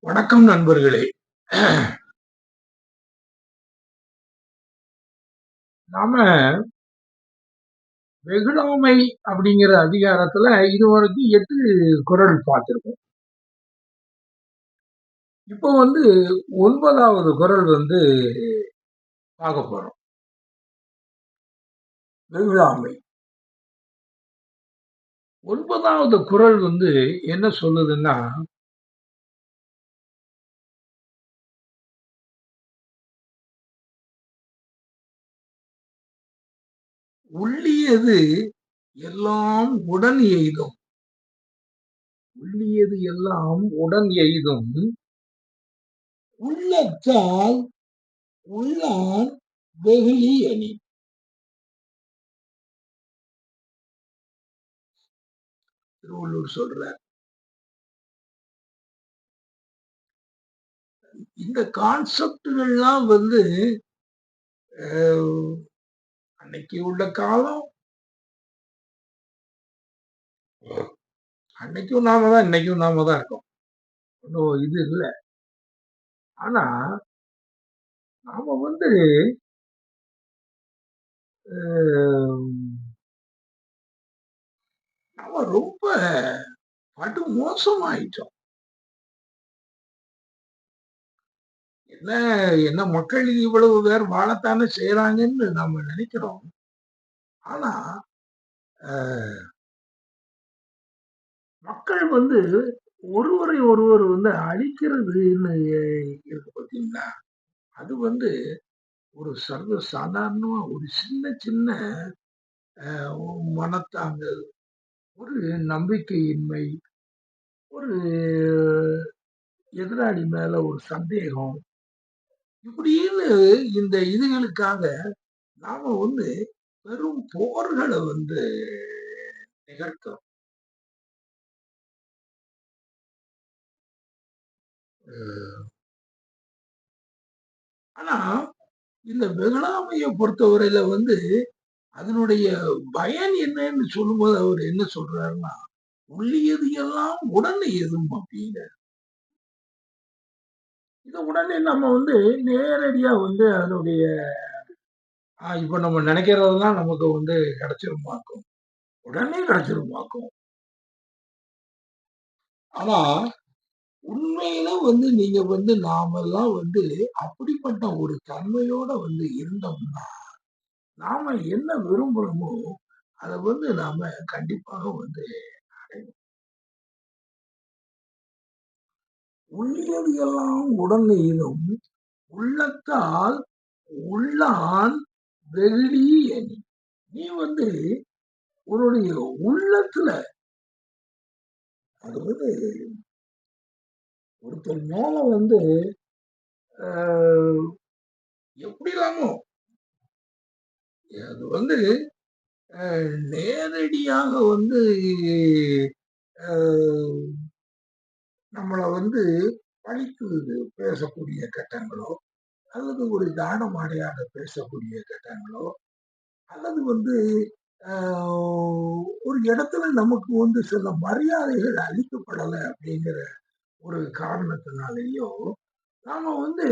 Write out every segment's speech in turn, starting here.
வணக்கம் நண்பர்களே. நாம வெகுளாமை அப்படிங்கிற அதிகாரத்துல இதுவரைக்கும் 8 குறள் பார்த்திருக்கோம். இப்போ வந்து 9வது குறள் பார்க்க போறோம். வெகுளாமை. 9வது குறள் என்ன சொல்லுதுன்னா, "உள்ளியது எல்லாம் உடன் எய்தும். உள்ளியது எல்லாம் உடன் எய்தும். உள்ளத்தால் உள்ளான் வெகுளி எனின்." திருவள்ளுவர் சொல்றார். இந்த கான்செப்டுகள்லாம் அன்னைக்கு உள்ள காலம், அன்னைக்கும் நாம தான், இன்னைக்கும் நாம தான் இருக்கோம். ஒண்ணும் இது இல்ல. ஆனா, நாம அ நாம ரொம்ப படு மோசமாயிட்டோம். என்ன என்ன மக்கள் இவ்வளவு பேர் வாழத்தானே செய்றாங்கன்னு நாம நினைக்கிறோம். ஆனா, அ மக்கள் ஒருவரை ஒருவர் அழிக்கிறதுன்னு இருக்கு பார்த்தீங்களா? அது ஒரு சர்வ சாதாரணமா ஒரு சின்ன சின்ன மனத்தாங்கல், ஒரு நம்பிக்கையின்மை, ஒரு எதிராளி மேல ஒரு சந்தேகம், இப்படின்னு இந்த இதுகளுக்காக நாம பெரும் போர்கள நிகழ்த்துறோம். அ ஆனா, இந்த வெகுளாமைய பொறுத்தவரையில அதனுடைய பயன் என்னன்னு சொல்லும்போது அவரு என்ன சொல்றாருன்னா, "உள்ளியது எல்லாம் உடன் எய்தும்" அப்படிங்கிறாரு. இத உடனே நம்ம நேரடியா அதனுடைய இப்ப நம்ம நினைக்கிறதெல்லாம் நமக்கு கிடைச்சிருமாக்கும். உடனே கிடைச்சிருமாக்கும். ஆனா, உண்மையில நீங்க நாமெல்லாம் அப்படிப்பட்ட ஒரு தன்மையோட இருந்தோம்னா, நாம என்ன விரும்புறோமோ, அத நாம கண்டிப்பாக அடைவோம். "உள்ளியது எல்லாம் உடன் எய்தும் உள்ளத்தால் உள்ளான் வெகுளி எனின்." நீ உன்னுடைய உள்ளத்துல அது ஒருத்தர் மேல அ எப்படிலாமோ அது நேரடியாக அ நம்மள பழித்து பேசக்கூடிய கட்டங்களோ, அல்லது ஒரு தானமாடையாக பேசக்கூடிய கட்டங்களோ, அல்லது அ ஒரு இடத்துல நமக்கு சில மரியாதைகள் அளிக்கப்படல அப்படிங்கிற ஒரு காரணத்தினாலேயோ, நாம அந்த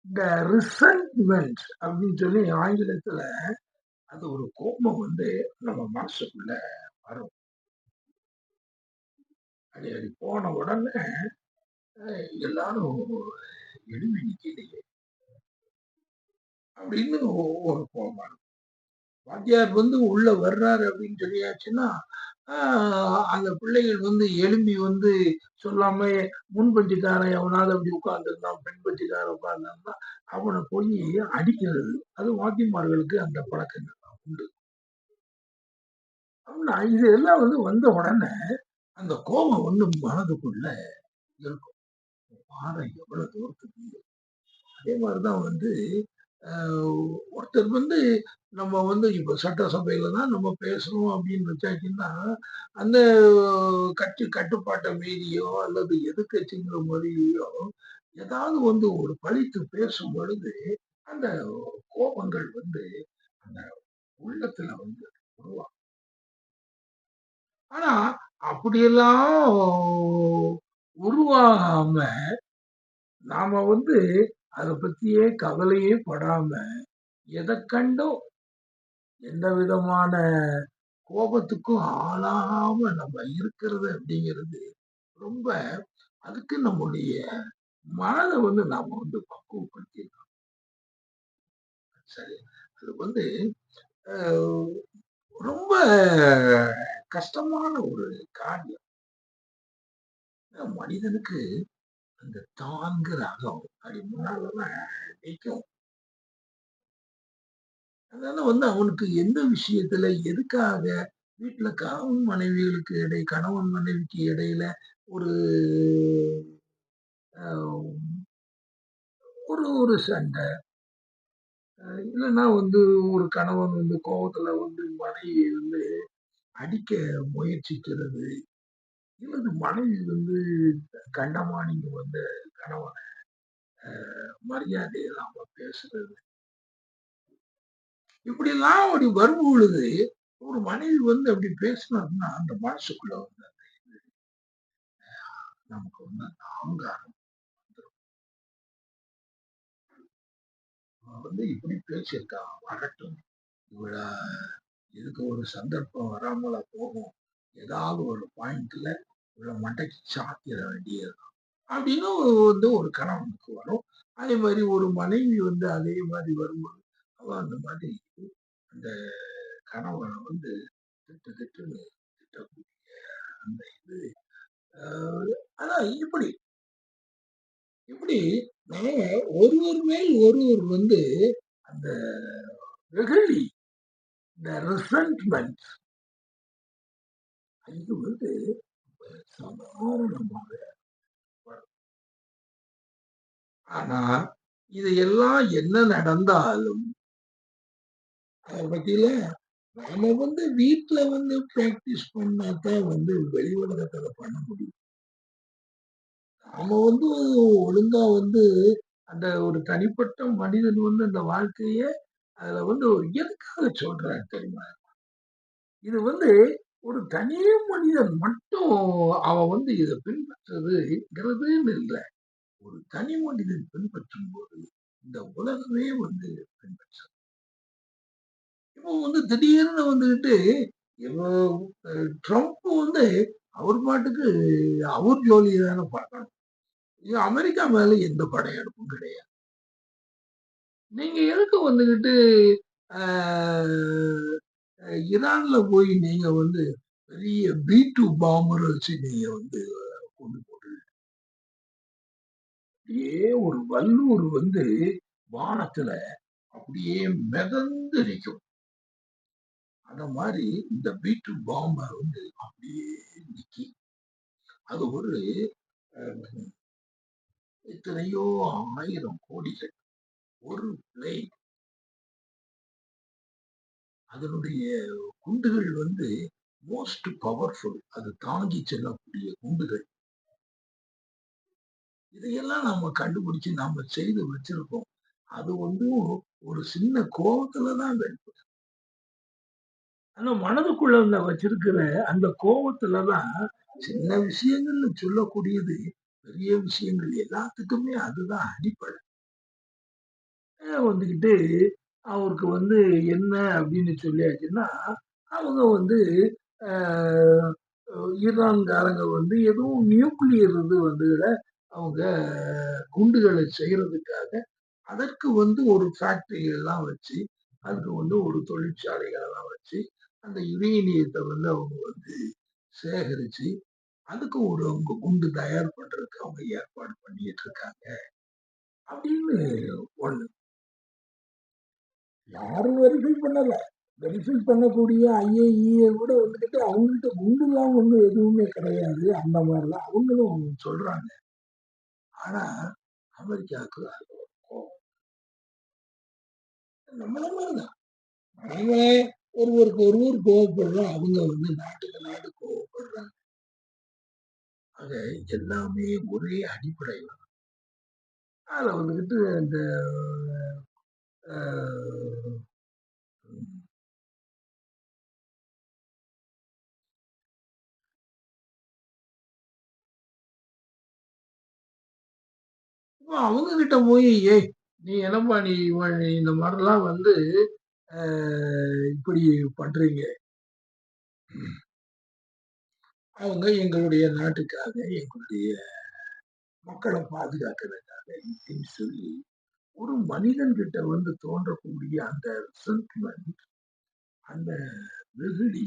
இந்த ரிசன்ட்மென்ட் அப்படின்னு சொல்லி ஆங்கிலத்துல அது ஒரு கோபம் நம்ம மனசுக்குள்ள வரும். அது போன உடனே எல்லாரும் எழுப்பி நிக்கலையே அப்படின்னு ஒரு கோபம் வரும். வாத்தியார் உள்ள வர்றாரு அப்படின்னு சொல்லியாச்சுன்னா, அந்த பிள்ளைகள் எழும்பி சொல்லாம முன் பெஞ்சுக்காரன் எவனாவது அப்படி உட்கார்ந்திருந்தான், பெண் பெஞ்சுக்காரன் உட்கார்ந்திருந்தா, அவன போய் அடிக்கிறது. அது வாத்திமார்களுக்கு அந்த பழக்கங்கள் உண்டு. ஆனா இது எல்லாம் வந்த உடனே அந்த கோபம் மனதுக்குள்ள இருக்கும். பாரேன் எவ்வளவு தூரத்துக்கு. அதே மாரிதான் அ ஒருத்தர் நம்ம இப்ப சட்டசபையில தான் நம்ம பேசணும் அப்படின்னு வச்சாச்சுன்னா, அந்த கட்டுப்பாட்ட மீறியோ அல்லது எதிர்க்கட்சிங்கிற முறையிலயோ ஏதாவது ஒரு பழித்து பேசும் பொழுது, அந்த கோபங்கள் அந்த உள்ளத்துல உருவாகும். ஆனா, அப்படியெல்லாம் உருவாகாம நாம வந்து அத பத்தியே கவலையே படாம, எதக் கண்டும் எந்த விதமான கோபத்துக்கும் ஆளாகாம நம்ம இருக்கிறது அப்படிங்கிறது ரொம்ப அதுக்கு நம்முடைய மனத வந்து நாம வந்து பக்குவப்படுத்திக்கணும். சரி. அது வந்து அ ரொம்ப கஷ்டமான ஒரு காரியம். மனிதனுக்கு அந்த தான்ங்கிற அகம் அப்படி முன்னாலலாம் நிக்கும். அதனால வந்து அவனுக்கு எந்த விஷயத்துல, எதுக்காக வீட்ல கணவன் மனைவிக்கு இடையில ஒரு அ ஒரு ஒரு சண்டை. இல்லன்னா வந்து ஒரு கணவன் வந்து கோவத்துல வந்து மனைவிய வந்து அடிக்க முயற்சிக்கிறது. இல்லது மனைவி வந்து கண்டமானிங்க வந்து கணவன மரியாதை இல்லாம பேசுறது. இப்படிலாம் அப்படி வரும்பொழுது, ஒரு மனைவி வந்து அப்படி பேசினாருன்னா, அந்த மனசுக்குள்ள வந்து நமக்கு வந்து அந்த அகங்காரம் வந்துரும். அவன் வந்து இப்படி பேசியிருக்கா, வரட்டும். இவள இதுக்கு ஒரு சந்தர்ப்பம் வராமலா போகும். ஏதாவது ஒரு பாயிண்ட்ல இவள மண்டைக்கு சாத்திர வேண்டியது. அப்படின்னு வந்து ஒரு கணவனுக்கு வரும். அதே மாரி ஒரு மனைவி வந்து அதே மாரி வரும்போது, அவ அந்த மாதிரி அந்த கணவன வந்து திட்டுன்னு திட்டக்கூடிய அந்த இது. அ அதான் இப்படி இப்படி நம்ம ஒருவர் மேல் ஒருவர் வந்து அந்த வெகுளி, இந்த ரிசன்ட்மென்ட் இது வந்து சாதாரணமாக வரும். ஆனா, இது எல்லாம் என்ன நடந்தாலும், அத பத்தில நாம வந்து வீட்ல வந்து பிராக்டிஸ் பண்ணாதான் வந்து வெளி உலகத்துல பண்ண முடியும். நாம வந்து ஒழுங்கா வந்து அந்த ஒரு தனிப்பட்ட மனிதன் வந்து அந்த வாழ்க்கைய அதுல வந்து ஒரு எதுக்காக சொல்றாரு தெரியுமா? இது வந்து ஒரு தனி மனிதன் மட்டும் அவன் வந்து இத பின்பற்றுறதுங்கிறதுன்னு இல்ல. ஒரு தனி மனிதன் பின்பற்றும்போது, இந்த உலகமே வந்து பின்பற்றும். இப்போ வந்து திடீர்னு வந்துகிட்டு இவ அ ட்ரம்ப் வந்து அவர் பாட்டுக்கு அவர் ஜோலிய தான பார்க்கணும். அமெரிக்கா மேல எந்த படையெடுப்பும் கிடையாது. நீங்க எதுக்கு வந்துகிட்டு அ ஈரான்ல போய் நீங்க வந்து பெரிய B2 பாம்பர் வச்சு நீங்க வந்து கொண்டு போட்டு அப்படியே ஒரு வல்லூர் வந்து வானத்துல அப்படியே மிதந்து நிக்கும். அந்த மாரி இந்த B2 பாம்ப வந்து அப்படியே நிக்கி. அது ஒரு அ எத்தனையோ 1000 கோடிகள். ஒரு பிளேன். அதனுடைய குண்டுகள் வந்து மோஸ்ட் பவர்ஃபுல். அது தாங்கி செல்லக்கூடிய குண்டுகள். இதையெல்லாம் நாம கண்டுபிடிச்சு நாம செய்து வச்சிருக்கோம். அது வந்து ஒரு சின்ன கோவத்துல தான் வெளிப்படும். ஆனா மனதுக்குள்ள வச்சிருக்கிற அந்த கோவத்துல தான் சின்ன விஷயங்கள்னு சொல்லக்கூடியது, பெரிய விஷயங்கள் எல்லாத்துக்குமே அதுதான் அடிப்படை. வந்துகிட்டு அவருக்கு வந்து என்ன அப்படின்னு சொல்லியாச்சுன்னா, அவங்க வந்து அ ஈரான்காரங்க வந்து எதுவும் நியூக்ளியர் இது வந்து அவங்க குண்டுகளை செய்யறதுக்காக அதற்கு வந்து ஒரு ஃபேக்டரி எல்லாம் வச்சு, அதுக்கு வந்து ஒரு தொழிற்சாலைகள் எல்லாம் வச்சு, அந்த யுரேனியத்த வந்து அவங்க வந்து சேகரிச்சு, அதுக்கு ஒரு அவங்க குண்டு தயார் பண்றதுக்கு அவங்க ஏற்பாடு பண்ணிட்டு இருக்காங்க. அப்படின்னு ஒண்ணு. யாரும் வெரிஃபை பண்ணல. வெரிஃபை பண்ணக்கூடிய ஐஏஇஏ கூட வந்துகிட்டு அவங்ககிட்ட குண்டுலாம் ஒண்ணும் எதுவுமே கிடையாது. அந்த மாரிலாம் அவங்களும் சொல்றாங்க. ஆனா, அமெரிக்காவுக்கு அது ஒரு கோவம். நம்மள மாரி தான். நாம ஒருவருக்கு ஒருவர் கோவப்படுறோம். அவங்க வந்து நாட்டுக்கு நாடு கோவப்படுறாங்க. ஆக எல்லாமே ஒரே அடிப்படையில. அதுல வந்துகிட்டு இந்த அ அவங்க கிட்ட போய், "ஏய்! நீ என்னப்பா நீ இந்த மாரிலாம் வந்து அ இப்படி பண்றீங்க." அவங்க எங்களுடைய நாட்டுக்காக, எங்களுடைய மக்கள பாதுகாக்கிறதுக்காக இப்படின்னு சொல்லி, ஒரு மனிதன் கிட்ட வந்து தோன்றக்கூடிய அந்த சென்டிமென்ட், அந்த வெகுளி,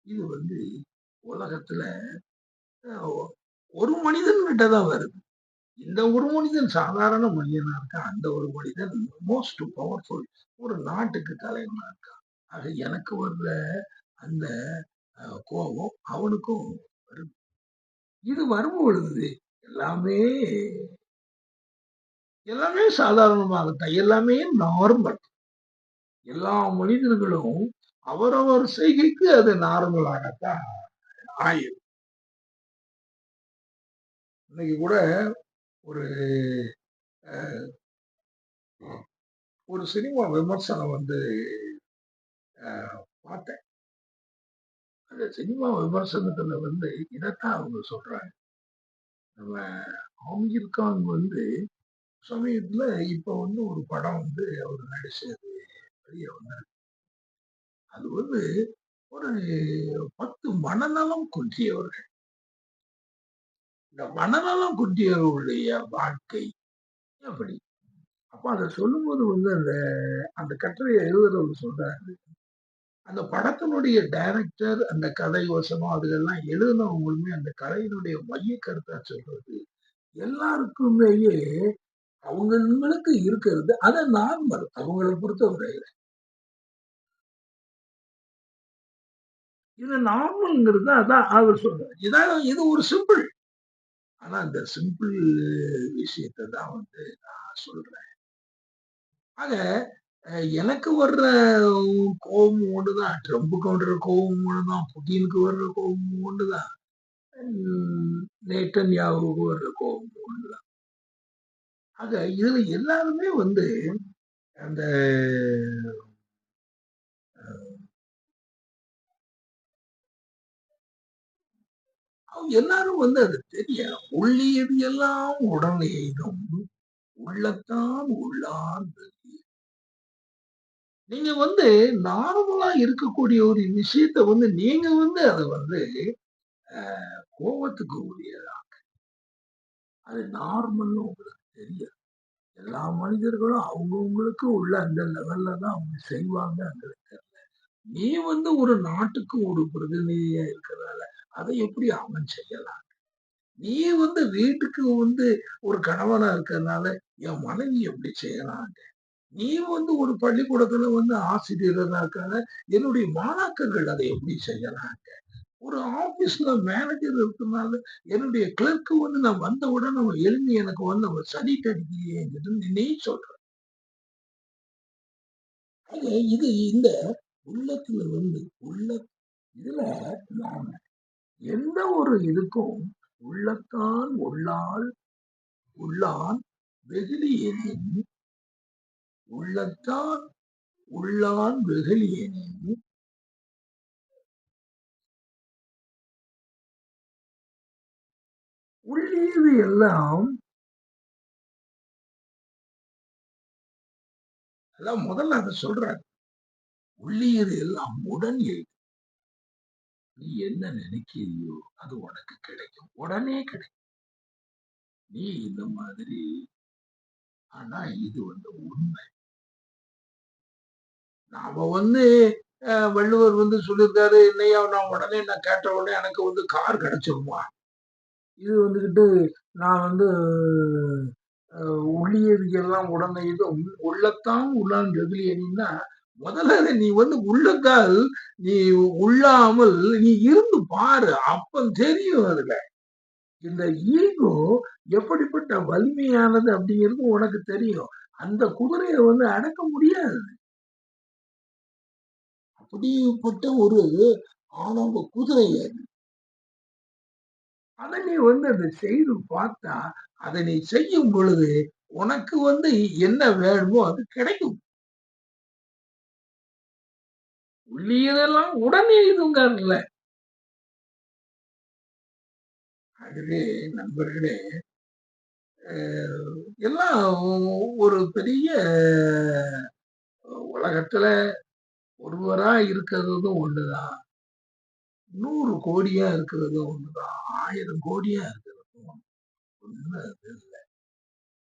இது வந்து உலகத்துல அ ஒரு மனிதன் கிட்ட தான் வருது. இந்த ஒரு மனிதன் சாதாரண மனிதனா இருக்கான். அந்த ஒரு மனிதன் மோஸ்ட் பவர்ஃபுல் ஒரு நாட்டுக்கு தலைவனா இருக்கான். ஆக எனக்கு வர்ற அந்த கோபம் அவனுக்கும் வருது. இது வரும்பொழுது எல்லாமே எல்லாமே சாதாரணமாகத்தான். எல்லாமே நார்மல். எல்லா மனிதர்களும் அவரவர் செய்கைக்கு அது நார்மலாகத்தான் ஆயிரும். இன்னைக்கு கூட ஒரு ஒரு சினிமா விமர்சனம் வந்து பார்த்தேன். அந்த சினிமா விமர்சனத்துல வந்து இதத்தான் அவங்க சொல்றாங்க. நம்ம ஆமீர் கான் வந்து சமயத்துல இப்ப வந்து ஒரு படம் வந்து அவர் நடிச்சது வெளிய வந்திருக்கு. அது வந்து ஒரு 10 மனநலம் குன்றியவர்கள். இந்த மனநலம் குன்றியவர்களுடைய வாழ்க்கை எப்படி? அப்ப அத சொல்லும்போது வந்து அந்த அந்த கட்டுரைய எழுதுறவர் சொல்றாரு. அந்த படத்தினுடைய டைரக்டர், அந்த கதை வசனம் அதுலெல்லாம் எழுதினவங்களுமே அந்த கதையினுடைய மைய கருத்தா சொல்றது, எல்லாருக்குமேயே அவங்களுக்கு இருக்கிறது அது நார்மல். அவங்கள பொறுத்தவரையில. இது நார்மல்ங்கிறது அதான் அவர் சொல்றாரு. இது ஒரு சிம்பிள். ஆனா இந்த சிம்பிள் விஷயத்த தான் வந்து நான் சொல்றேன். ஆக எனக்கு வர்ற கோவமும் ஒண்ணுதான். ட்ரம்புக்கு வர்ற கோவமும் ஒண்ணுதான். புட்டினுக்கு வர்ற கோவமும் ஒண்ணுதான். நேட்டன்யாவுக்கு வர்ற கோவமும் ஒண்ணுதான். ஆக இதுல எல்லாருமே வந்து அந்த எல்லாரும் வந்து அது தெரியும். "உள்ளியது எல்லாம் உடல் எய்தும் உள்ளத்தான் உள்ளான்." நீங்க வந்து நார்மலா இருக்கக்கூடிய ஒரு விஷயத்த வந்து நீங்க வந்து அத வந்து அ கோவத்துக்கு உரியதா அது நார்மல்னு உங்களுக்கு தெரியாது. எல்லா மனிதர்களும் அவங்கவங்களுக்கு உள்ள அந்த லெவல்ல தான் அவங்க செய்வாங்கங்கிறது. நீ வந்து ஒரு நாட்டுக்கு ஒரு பிரதிநிதியா இருக்கிறதால, அதை எப்படி அவன் செய்யலாம்? நீ வந்து வீட்டுக்கு வந்து ஒரு கணவனா இருக்கிறதுனால, என் மனைவி எப்படி செய்யலாம்? நீ வந்து ஒரு பள்ளிக்கூடத்துல வந்து ஆசிரியரா இருக்காங்க. என்னுடைய மாணாக்கர்கள் அதை எப்படி செய்யலாம்? ஒரு ஆபீஸ்ல மேனேஜர் இருக்கனால, என்னுடைய கிளர்க் வந்து நான் வந்த உடனே அவன் எழும்பி எனக்கு வந்து அவன் சலிட்டு அடிக்கலையேங்கிறது நீ சொல்ற. ஆக இது இந்த உள்ளத்துல வந்து இதுல நாம எந்த ஒரு இதுக்கும் உள்ளத்தான் உள்ளான் வெகுளியேனும் உள்ளத்தான் உள்ளான் வெகுளியேனும் உள்ளீது எல்லாம் அதான் முதல்ல அத சொல்றாரு. உள்ளியது எல்லாம் உடன் எழுது. நீ என்ன நினைக்கிறியோ அது உனக்கு கிடைக்கும். உடனே கிடைக்கும். நீ இந்த மாதிரி ஆனா இது வந்து உண்மை. நாம வந்து வள்ளுவர் வந்து சொல்லியிருக்காரு, "என்னையா நான் கேட்ட உடனே எனக்கு வந்து கார் கிடைச்சிருமா?" இது வந்துகிட்டு நான் வந்து "உள்ளியது எல்லாம் உடனே இதும் உள்ளத்தான் உள்ளான் வெகுளியேனின்னா" முதல்ல நீ வந்து உள்ளத்தால் நீ உள்ளாமல் நீ இருந்து பாரு. அப்ப தெரியும் அதுல. இந்த ஈகோ எப்படிப்பட்ட வலிமையானது அப்படிங்கிறது உனக்கு தெரியும். அந்த குதிரைய வந்து அடக்க முடியாது. அப்படிப்பட்ட ஒரு ஆணவ குதிரை அது. அத நீ வந்து அத செய்து பார்த்தா, அத நீ செய்யும் பொழுது, உனக்கு வந்து என்ன வேணுமோ அது கிடைக்கும். உள்ளியதெல்லாம் உடனே இதுங்காருல்ல. ஆகவே நண்பர்களே, அ எல்லாம் ஒரு பெரிய உலகத்துல ஒருவரா இருக்கிறதும் ஒண்ணுதான். 100 கோடியா இருக்கிறதும் ஒண்ணுதான். 1000 கோடியா இருக்கிறதும் ஒண்ணு அது இல்ல.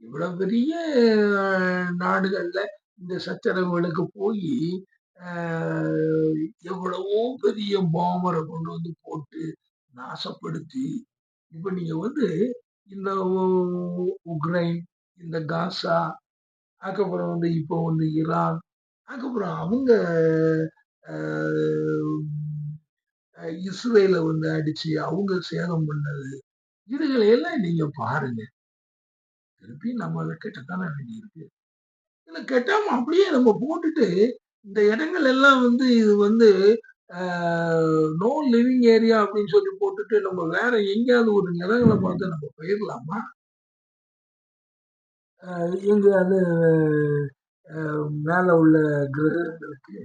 இவ்வளவு பெரிய நாடுகள்ல இந்த சச்சரவுகளுக்கு போயி, அ எவ்வளவோ பெரிய பாம்பர கொண்டு வந்து போட்டு நாசப்படுத்தி, இப்ப நீங்க வந்து இந்த உக்ரைன், இந்த காசா, அதுக்கப்புறம் வந்து இப்போ வந்து ஈரான், அதுக்கப்புறம் அவங்க அ இஸ்ரேல வந்து அடிச்சு அவங்க சேதம் பண்ணது. இதுகளை எல்லாம் நீங்க பாருங்க. திருப்பி நம்ம அத கெட்டத்தானே வேண்டியிருக்கு. இல்ல கெட்டாம அப்படியே நம்ம போட்டுட்டு, இந்த இடங்கள் எல்லாம் வந்து இது வந்து ஆ நோ லிவிங் ஏரியா அப்படின்னு சொல்லி போட்டுட்டு, நம்ம வேற எங்கேயாவது ஒரு நிலங்கள பார்த்து நம்ம போயிரலாமா? எங்க அது மேல உள்ள கிரகங்களுக்கு.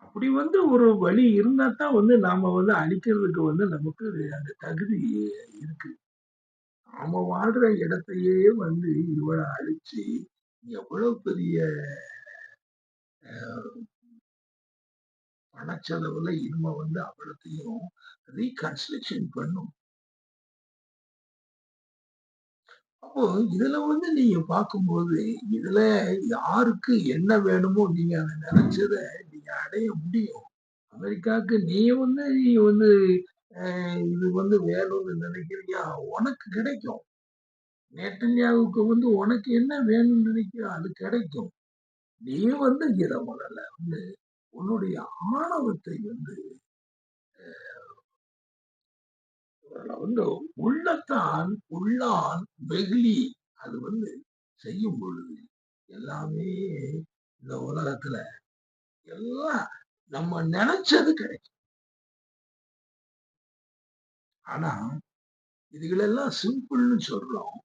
அப்படி வந்து ஒரு வழி இருந்தா தான் வந்து நாம வந்து அழிக்கிறதுக்கு வந்து நமக்கு அந்த தகுதி இருக்கு. நாம வாழ்ற இடத்தையே வந்து இவ்வளவு அழிச்சு, எவ்வளவு பெரிய பணச்செலவுல இனிமே வந்து அவ்வளத்தையும் ரீகன்ஸ்ட்ரக்ஷன் பண்ணும். அப்போ இதுல வந்து நீங்க பார்க்கும்போது, இதுல யாருக்கு என்ன வேணுமோ நீங்க அத நெனச்சத நீங்க அடைய முடியும். அமெரிக்காவுக்கு நீ வந்து இது வந்து வேணும்னு நினைக்கிறியா? உனக்கு கிடைக்கும். நேட்டன்யாவுக்கு வந்து உனக்கு என்ன வேணும்னு நினைக்கிறியோ அது கிடைக்கும். நீ வந்து இத முதல்ல வந்து உன்னுடைய ஆணவத்தை வந்து வந்து உள்ளத்தான் உள்ளான் வெகுளி அது வந்து செய்யும் பொழுது எல்லாமே இந்த உலகத்துல எல்லாம் நம்ம நினைச்சது கிடைக்கும். ஆனா இதுகளெல்லாம் சிம்பிள்னு சொல்றோம்.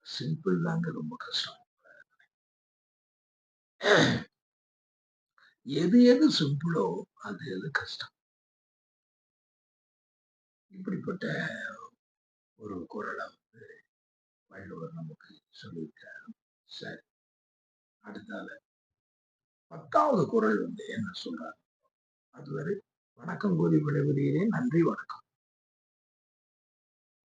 சிம்பிள் தாங்க ரொம்ப கஷ்டம். எது எது சிம்பிளோ அது எது கஷ்டம். இப்படிப்பட்ட ஒரு குரலை வந்து வள்ளுவர் நமக்கு சொல்லியிருக்காரு. சரி, அடுத்தால 10வது குறள் வந்து என்ன சொல்றாரு? அதுவரை வணக்கம் கூறி விடைபெறுகிறேன். நன்றி, வணக்கம்.